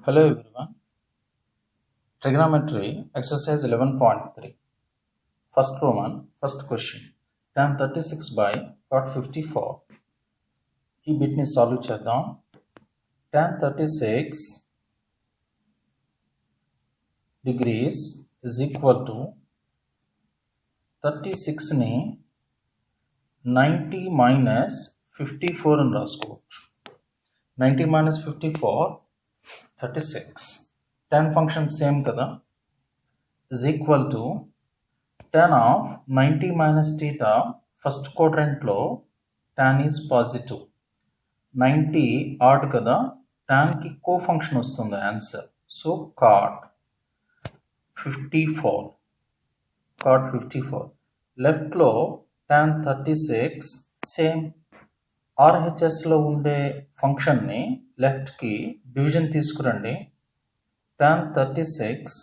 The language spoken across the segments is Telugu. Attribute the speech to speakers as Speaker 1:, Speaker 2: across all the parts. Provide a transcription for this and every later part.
Speaker 1: Hello everyone. Trigonometry exercise 11.3. First Roman, first question. Tan 36 by cot 54. ఈ బిట్ని సాల్వ్ చేద్దాం. Tan 36 degrees is equal to 36ని 90 minus 54 అని రాసుకోవచ్చు. 90 minus 54 36. Tan function same kada, is equal to tan of 90 minus theta. First quadrant lo tan is positive. 90 odd kada, tan ki co-function vastundi answer. So cot 54. Cot 54. Left lo tan 36 same. RHS లో ఉండే ఫంక్షన్ని లెఫ్ట్కి డివిజన్ తీసుకురండి. tan 36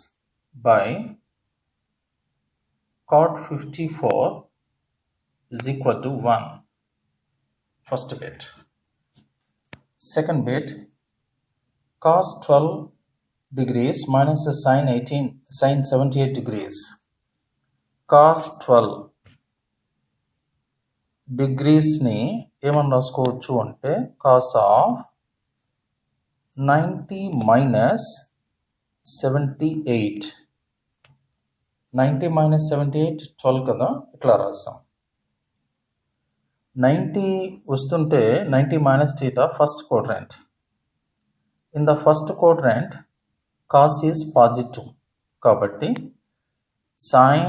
Speaker 1: by cot 54 is equal to 1. First bit. Second bit, cos 12 degrees minus sin 78 degrees. Cos 12 degreesని ఏమని రాసుకోవచ్చు అంటే cos of 90 minus 78. 90 minus 78 12 కదా, ఇట్లా రాస్తాం. 90 వస్తుంటే 90 minus theta first quadrant. In the first quadrant cos is positive కాబట్టి sin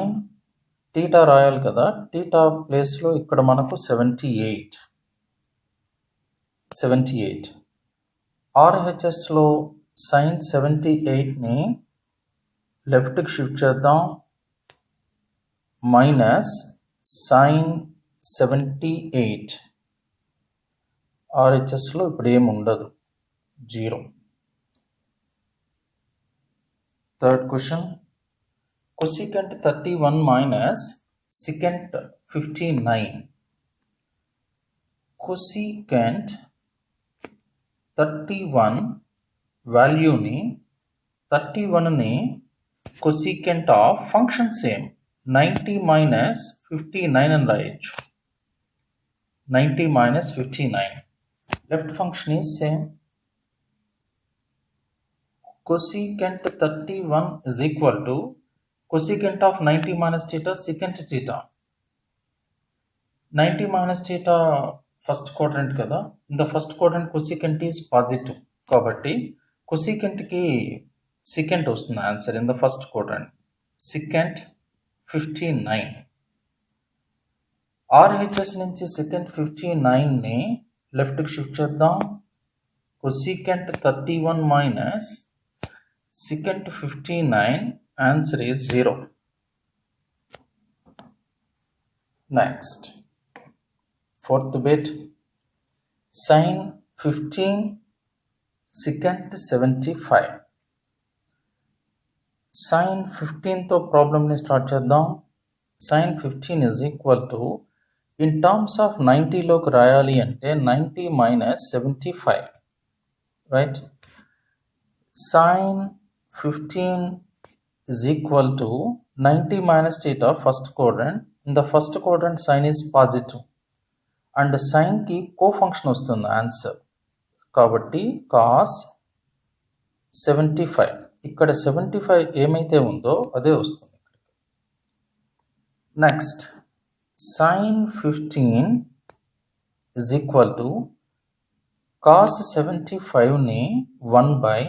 Speaker 1: theta రాయాలి కదా, theta ప్లేస్లో ఇక్కడ మనకు 78. RHSలో sin 78ని లెఫ్ట్కి షిఫ్ట్ చేద్దాం. Minus sin 78. RHSలో ఇప్పుడు ఏమి ఉండదు, 0. Third question, cosecant 31 minus secant 59. Cosecant 31 వాల్యూని 31ని cosecant of function same 90 minus 59 అని రాయొచ్చు. 90 minus 59. Left function is same. Cosecant 31 is equal to cosecant of 90 minus theta secant theta. 90 minus theta first quadrant కదా, in the first quadrant cosecant is positive కాబట్టి cosecant కి secant వస్తుంది answer in the first quadrant. secant 59. RHS నుంచి secant 59ని లెఫ్ట్కి షిఫ్ట్ చేద్దాం. cosecant 31 minus secant 59, answer is 0. Next, fourth bit, sin 15 secant 75. sin 15తో ప్రాబ్లమ్ని స్టార్ట్ చేద్దాం. sin 15 is equal to, in terms of 90లోకి రాయాలి అంటే 90 minus 75, right? sin 15 is equal to 90 minus theta first quadrant. In the first quadrant sin is positive and sin కి co-function వస్తుంది ఆన్సర్ కాబట్టి cos 75. ఇక్కడ 75 ఏమైతే ఉందో అదే వస్తుంది. Next, sin 15 is equal to cos 75ని 1 by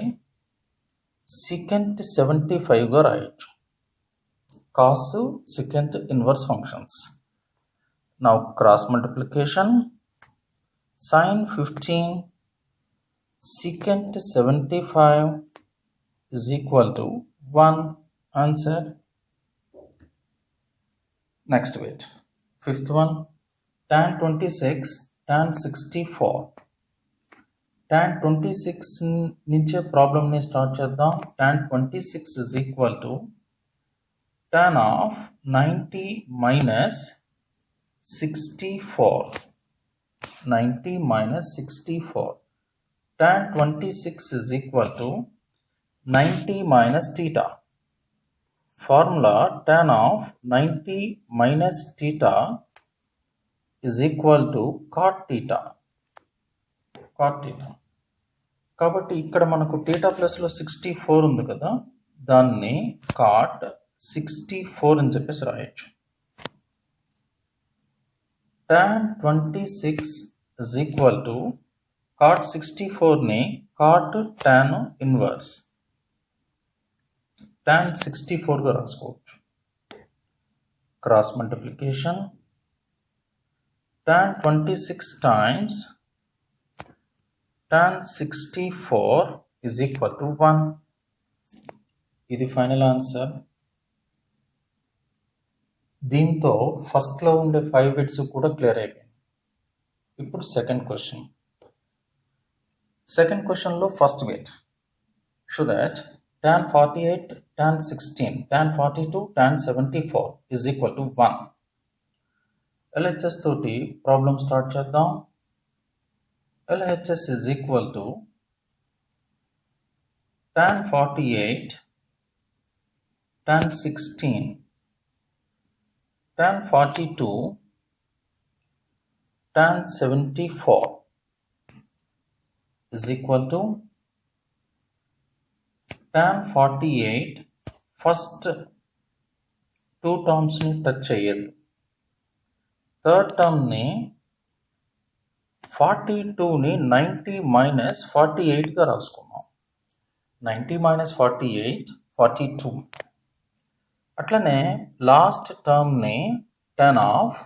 Speaker 1: secant 75గా రాయొచ్చు. cos secant inverse functions. Now cross multiplication, sin 15 secant 75 is equal to 1, answer. Next bit, fifth one, tan 26 tan 64. tan 26 నుంచే ప్రాబ్లమ్ని స్టార్ట్ చేద్దాం. tan 26 is equal to tan of 90 minus 64. 90 minus 64. Tan 26 is equal to 90 minus theta. Formula tan of 90 minus theta is equal to cot theta. కాబట్టి ఇక్కడ మనకు theta ప్లస్లో 64 ఉంది కదా, దాన్ని cot 64 అని చెప్పేసి రాయొచ్చు. tan 26 is equal to cot 64ని cot tan inverse tan 64గా రాసుకోవచ్చు. Cross multiplication tan 26 times tan 64 is equal to 1. ఇది ఫైనల్ ఆన్సర్. దీంతో ఫస్ట్లో ఉండే 5 బిట్స్ కూడా క్లియర్ అయిపోయింది. ఇప్పుడు సెకండ్ క్వశ్చన్లో first bit show that tan 48, tan 16, tan 42, tan 74 is equal to 1. LHS తోటి ప్రాబ్లం స్టార్ట్ చేద్దాం. LHS is equal to tan 48, tan 16, tan 42, tan 74 is equal to tan 48 first 2 టర్మ్స్ని టచ్ చేయొద్దు. థర్డ్ టర్మ్ని 42ని 90 మైనస్ 48గా రాసుకున్నాం. 90 మైనస్ 48 42. అట్లనే లాస్ట్ టర్మ్ని tan ఆఫ్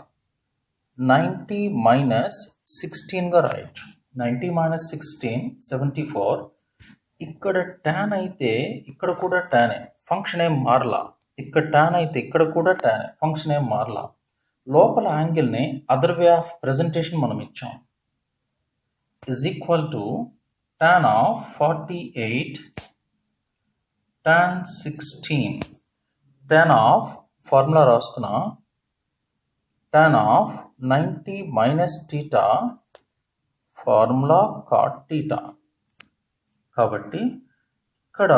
Speaker 1: 90 మైనస్ 16గా రాయొచ్చు. 90 మైనస్ 16 74. ఇక్కడ tan అయితే ఇక్కడ కూడా tan, ఫంక్షన్ ఏం మారలా. ఇక్కడ tan అయితే ఇక్కడ కూడా tan, ఫంక్షన్ ఏం మారలా. లోపల యాంగిల్ని అదర్ వే ఆఫ్ ప్రెజెంటేషన్ మనం ఇచ్చాం. is equal to tan of 48 tan 16. tan of formula రాస్తున్నా, tan of 90 minus theta formula cot theta. కాబట్టి ఇక్కడ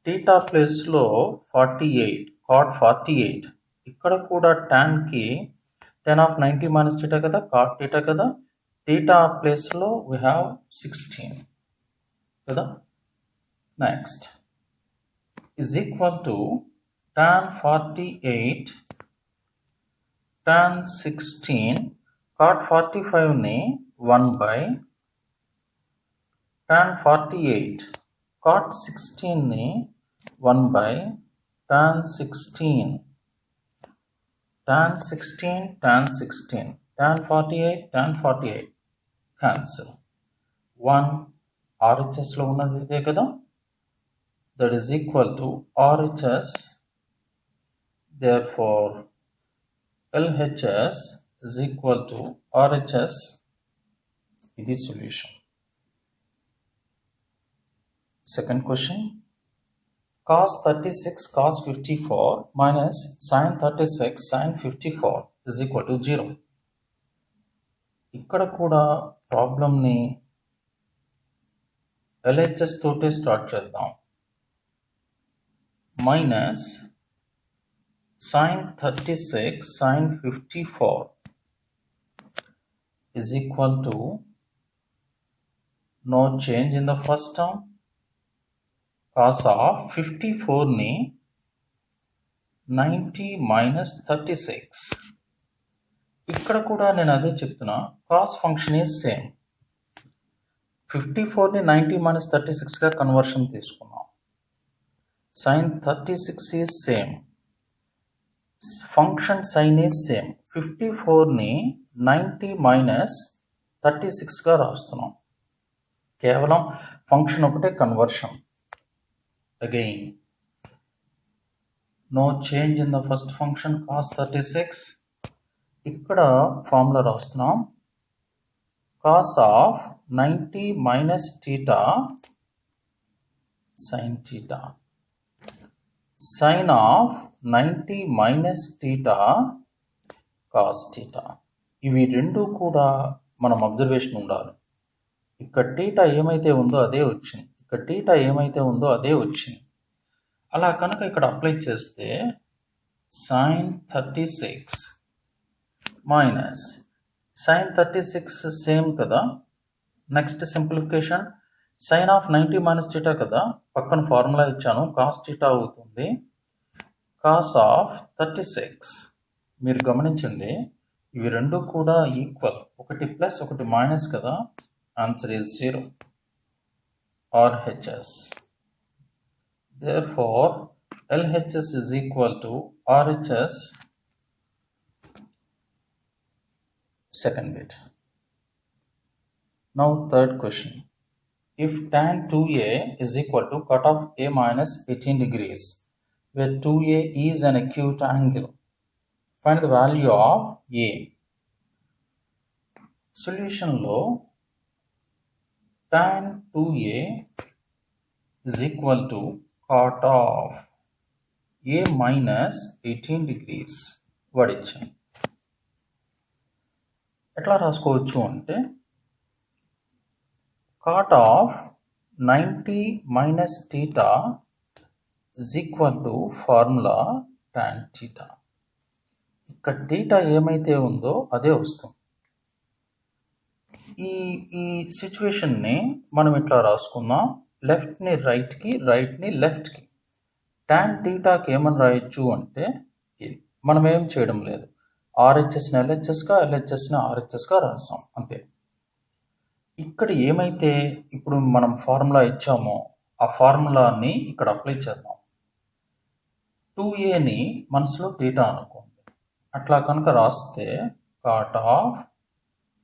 Speaker 1: theta ప్లేస్లో 48 cot 48, ఇక్కడ కూడా tanకి tan of 90 minus theta కదా, cot theta కదా. theta ప్లేస్లో we have 16 కదా. Next is equal to tan 48 tan 16 cot 45ని 1 by tan 48 cot 16ని 1 by tan 16 tan 16 tan 16 tan 48 tan 48 cancel. 1 RHSలో ఉన్నది ఇదే కదా, that is equal to RHS. Therefore LHS is equal to RHS. ఇది solution. Second question, cos 36 cos 54 minus sin 36 sin 54 is equal to 0. ఇక్కడ కూడా ప్రాబ్లమ్ని LHS తోటే స్టార్ట్ చేద్దాం. Minus sin 36 sin 54 is equal to no change in the first term, cos of 54ని 90 minus 36. ఇక్కడ కూడా నేను అదే చెప్తున్నా, cos ఫంక్షన్ ఈజ్ సేమ్. 54ని 90 minus 36గా కన్వర్షన్ తీసుకున్నాం. sin 36 is same, function sine is same. 54ని 90 minus 36గా రాస్తున్నాం. కేవలం ఫంక్షన్ ఒకటే conversion. Again no change in the first function cos 36. ఇక్కడ ఫార్ములా రాస్తున్నాం, cos of 90 minus theta sin theta, sin of 90 minus theta cos theta. ఇవి రెండు కూడా మనం అబ్జర్వేషన్ ఉండాలి. ఇక్కడ theta ఏమైతే ఉందో అదే వచ్చింది, ఇక్కడ టీటా ఏమైతే ఉందో అదే వచ్చింది. అలా కనుక ఇక్కడ అప్లై చేస్తే sin 36 మైనస్ sin 36 సేమ్ కదా. Next simplification sin of 90 minus theta కదా, పక్కన ఫార్ములా ఇచ్చాను, cos టీటా అవుతుంది. cos ఆఫ్ 36 మీరు గమనించండి, ఇవి రెండు కూడా ఈక్వల్, ఒకటి ప్లస్ ఒకటి మైనస్ కదా, answer is 0. RHS. Therefore, LHS is equal to RHS second bit. Now third question. If tan 2A is equal to cut off A minus 18 degrees, where 2A is an acute angle, find the value of A. Solution lo tan 2A is equal to cot of A minus 18 degrees. వాడిచ్చాం. ఎట్లా రాసుకోవచ్చు అంటే cot of 90 minus theta is equal to formula tan theta. ఇక్కడ theta ఏమైతే ఉందో అదే వస్తుంది. ఈ సిచ్యువేషన్ని మనం ఇట్లా రాసుకుందాం, లెఫ్ట్ని రైట్కి, రైట్ని లెఫ్ట్కి. tan టీటాకి ఏమని రాయొచ్చు అంటే మనం ఏం చేయడం లేదు, ఆర్హెచ్ఎస్ని ఎల్హెచ్ఎస్గా, ఎల్హెచ్ఎస్ని ఆర్హెచ్ఎస్గా రాసాం అంతే. ఇక్కడ ఏమైతే ఇప్పుడు మనం ఫార్ములా ఇచ్చామో ఆ ఫార్ములాని ఇక్కడ అప్లై చేద్దాం. 2Aని మనసులో టీటా అనుకోండి. అట్లా కనుక రాస్తే cot of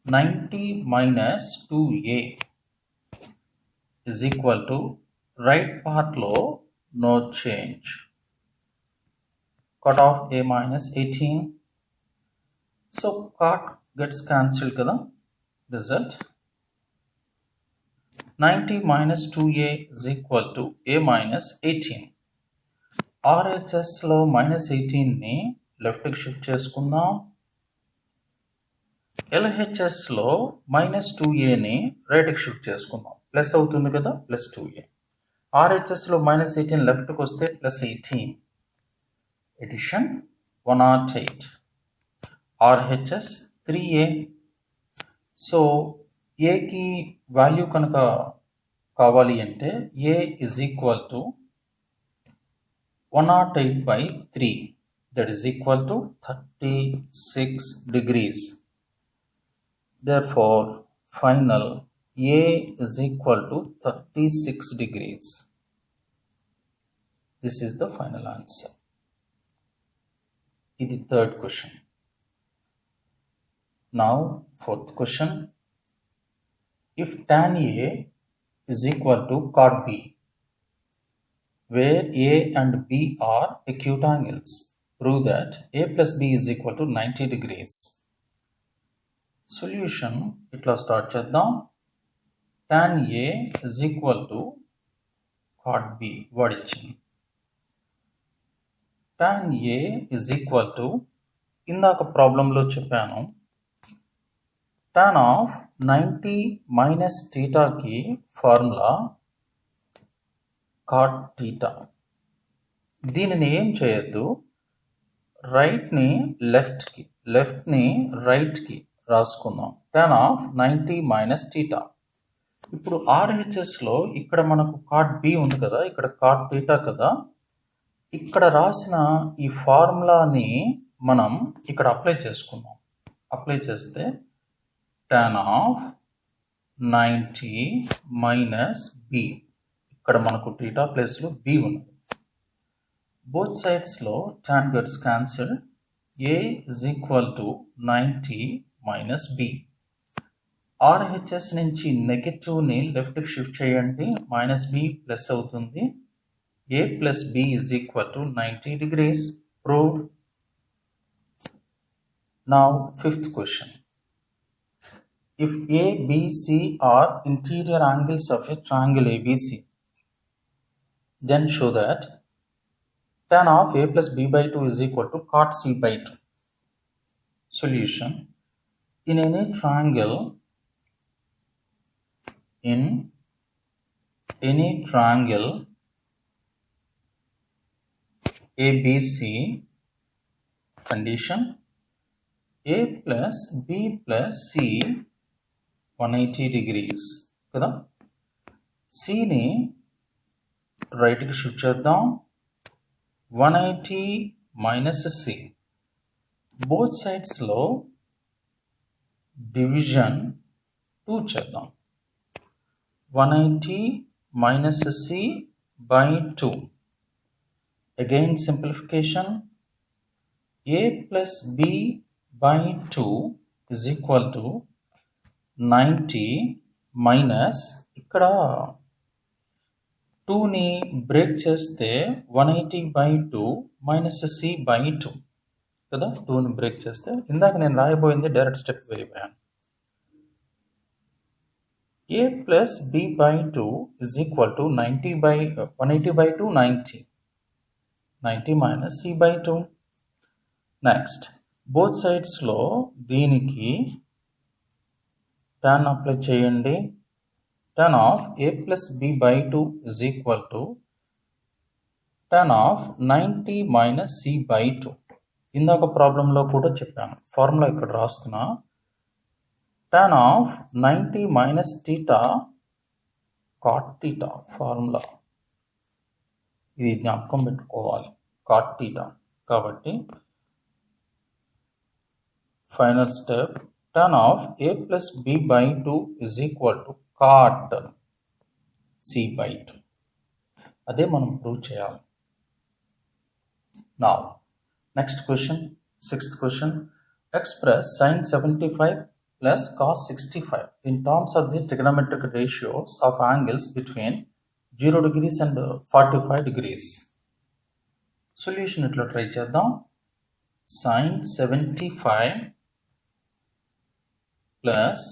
Speaker 1: 90 minus 2A is equal to right part లో no change, cot off A minus 18, so cot gets cancelled kada, result 90 minus 2A is equal to A minus 18. RHS లో minus 18 ని లెఫ్ట్కి షిఫ్ట్ చేసుకుందాం, LHS లో minus 2Aని రైట్కి షిఫ్ట్ చేసుకుందాం, ప్లస్ అవుతుంది కదా, ప్లస్ 2A. RHS లో minus 18 లెఫ్ట్కి వస్తే plus 18, addition 108, RHS 3A. So ఏకి వాల్యూ కనుక కావాలి అంటే A is equal to 108/3, that is equal to 36 degrees. Therefore, final A is equal to 36 degrees. This is the final answer. This is the third question. Now, fourth question. If tan A is equal to cot B, where A and B are acute angles, prove that A plus B is equal to 90 degrees. Solution itla start చేద్దాం. tan A is equal to cot B వాడిచ్చింది. tan A is equal to, ఇందాక ప్రాబ్లంలో చెప్పాను, tan ఆఫ్ 90 మైనస్ టీటాకి ఫార్ములా cot theta. దీనిని ఏం చేయొద్దు, రైట్ని లెఫ్ట్కి, లెఫ్ట్ని రైట్కి రాసుకుందాం, tan ఆఫ్ 90 మైనస్ టీటా. ఇప్పుడు ఆర్హెచ్ఎస్లో ఇక్కడ మనకు cot B ఉంది కదా, ఇక్కడ cot theta కదా, ఇక్కడ రాసిన ఈ ఫార్ములాని మనం ఇక్కడ అప్లై చేసుకుందాం. అప్లై చేస్తే tan ఆఫ్ 90 మైనస్ B, ఇక్కడ మనకు టీటా ప్లేస్లో B ఉన్నది. బోత్ సైడ్స్లో tan gets cancelled, A is equal to 90 minus B. RHS నుంచి నెగటివ్ని లెఫ్ట్కి షిఫ్ట్ చేయండి, మైనస్ B ప్లస్ అవుతుంది. A plus B is equal to 90 degrees. Proved. Now, fifth question. If A, B, C are interior angles of a triangle ABC, then show that tan of A plus B by 2 is equal to cot C by 2. Solution. In any triangle, in any triangle ABC condition A plus B plus C 180 degrees కదా. Cని రైట్కి షిఫ్ట్ చేద్దాం. 180 minus C. బోత్ సైడ్స్లో డివిజన్ 2 చేద్దాం. 180 minus C by 2. Again simplification. A plus B by 2 is equal to 90 minus ఇక్కడ 2ని బ్రేక్ చేస్తే 180 by 2 minus C by 2 కదా. 2ని బ్రేక్ చేస్తే ఇందాక నేను రాయబోయింది డైరెక్ట్ స్టెప్ వేయబోయాను. A plus B by 2 is equal to 180 by 2 90. 90 minus C by 2. Next both సైడ్స్లో దీనికి tan అప్లై చేయండి. tan of A plus B by 2 is equal to tan of 90 minus C by 2. ఇందాక ప్రాబ్లంలో కూడా చెప్పాను, ఫార్ములా ఇక్కడ రాస్తున్నా. tan of 90 minus theta cot theta formula, ఇది జ్ఞాపకం పెట్టుకోవాలి, cot theta. కాబట్టి final step, tan of A plus B by 2 is equal to cot C by 2. అదే మనం ప్రూవ్ చేయాలి. Now, next question, 6th question. Express sin 75 plus cos 65 in terms of the trigonometric ratios of angles between 0 degrees and 45 degrees. Solution ఇట్లా ట్రై చేద్దాం. sin 75 ప్లస్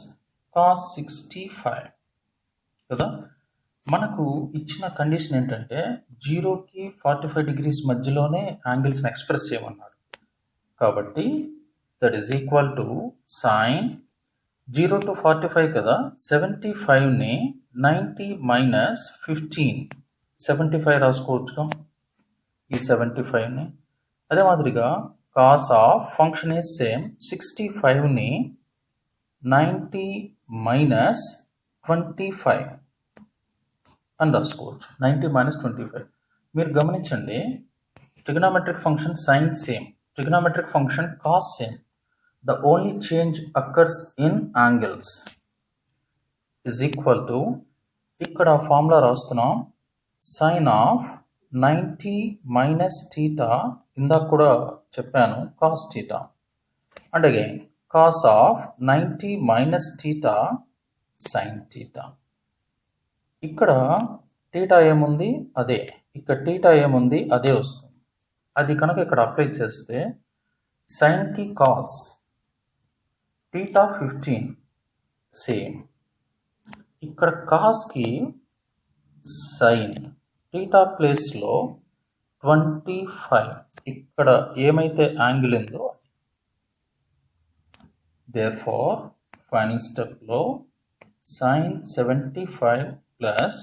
Speaker 1: కాస్ 65 కదా. మనకు ఇచ్చిన కండిషన్ ఏంటంటే 0కి 45 degrees మధ్యలోనే యాంగిల్స్ని ఎక్స్ప్రెస్ చేయమన్నాడు. కాబట్టి that is equal to sine 0 to 45 కదా. 75ని 90 minus 15, 75 రాసుకోవచ్చుగా ఈ 75ని. అదే మాదిరిగా cos of function is same, 65ని 90 minus 25 అని రాసుకోవచ్చు. 90 minus 25. మీరు గమనించండి, trigonometric function sine same, trigonometric function cos same. The only change occurs in angles is equal to, ఇక్కడ ఫార్ములా రాస్తున్నాం, సైన్ ఆఫ్ 90 minus theta, ఇందాక కూడా చెప్పాను cos theta, and again cos of 90 minus theta sin theta. ఇక్కడ theta ఏముంది అదే, ఇక్కడ theta ఏముంది అదే వస్తుంది. అది కనుక ఇక్కడ అప్లై చేస్తే sin కి cos, theta 15 సేమ్. ఇక్కడ cos కి sin, theta ప్లేస్లో 25, ఇక్కడ ఏమైతే యాంగిల్ ఉందో. Therefore, final step లో sin 75 plus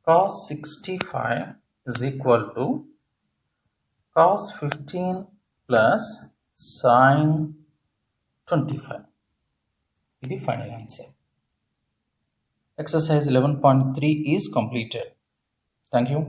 Speaker 1: cos 65 is equal to cos 15 plus sin 25. ఇది final answer. Exercise 11.3 is completed. Thank you.